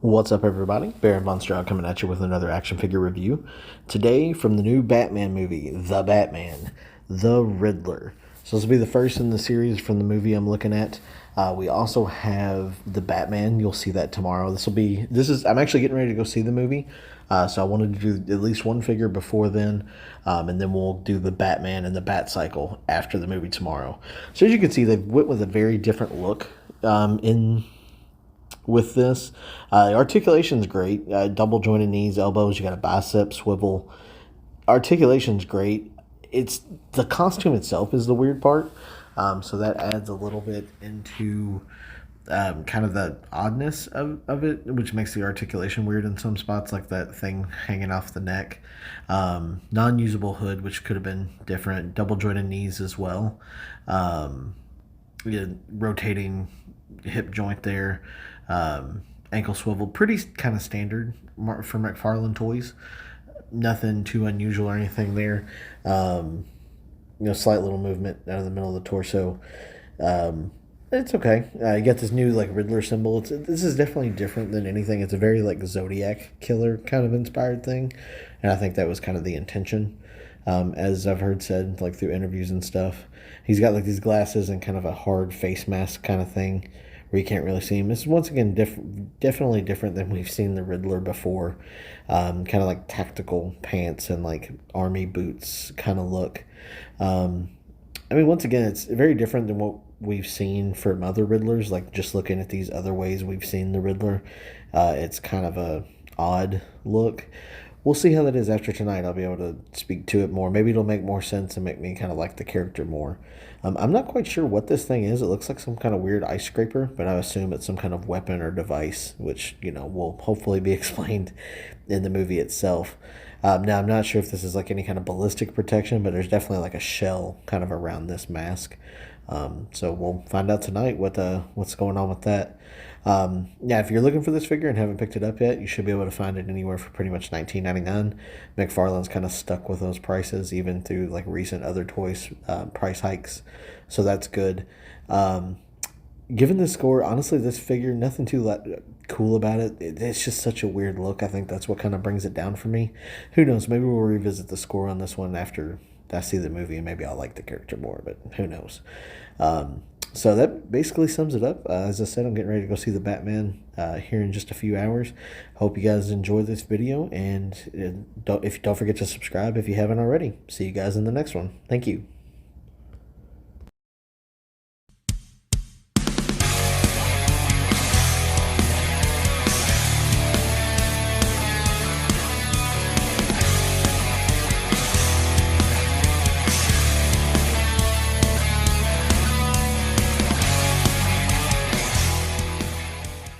What's up, everybody? Baron Von Stroud coming at you with another action figure review. Today, from the new Batman movie, The Batman, The Riddler. So this will be the first in the series from the movie I'm looking at. We also have The Batman. You'll see that tomorrow. I'm actually getting ready to go see the movie. So I wanted to do at least one figure before then. And then we'll do The Batman and the Bat Cycle after the movie tomorrow. So as you can see, they went with a very different look in with this. The articulation's great. Double jointed knees, elbows. You got a bicep swivel. Articulation's great. It's the costume itself is the weird part. So that adds a little bit into kind of the oddness of it, which makes the articulation weird in some spots, like that thing hanging off the neck. Non-usable hood, which could have been different. Double jointed knees as well. Rotating hip joint there. Ankle swivel, pretty kind of standard for McFarlane Toys. Nothing too unusual or anything there. Slight little movement out of the middle of the torso. It's okay. You got this new like Riddler symbol. This is definitely different than anything. It's a very like Zodiac killer kind of inspired thing, and I think that was kind of the intention. As I've heard said like through interviews and stuff, he's got like these glasses and kind of a hard face mask kind of thing where you can't really see him. This is once again definitely different than we've seen the Riddler before. Kind of like tactical pants and like army boots kind of look. Once again, it's very different than what we've seen from other Riddlers. Like just looking at these other ways we've seen the Riddler, it's kind of a odd look. We'll see how that is after tonight. I'll be able to speak to it more. Maybe it'll make more sense and make me kind of like the character more. I'm not quite sure what this thing is. It looks like some kind of weird ice scraper, but I assume it's some kind of weapon or device, which, will hopefully be explained in the movie itself. Now, I'm not sure if this is like any kind of ballistic protection, but there's definitely like a shell kind of around this mask. So we'll find out tonight what's going on with that. If you're looking for this figure and haven't picked it up yet, you should be able to find it anywhere for pretty much $19.99. McFarlane's kind of stuck with those prices even through like recent other toys price hikes, so that's good. Given the score, honestly, this figure, nothing too cool about it. It's just such a weird look. I think that's what kind of brings it down for me. Who knows? Maybe we'll revisit the score on this one after I see the movie, and maybe I'll like the character more, but who knows? So that basically sums it up. As I said, I'm getting ready to go see the Batman here in just a few hours. Hope you guys enjoy this video, and don't forget to subscribe if you haven't already. See you guys in the next one. Thank you.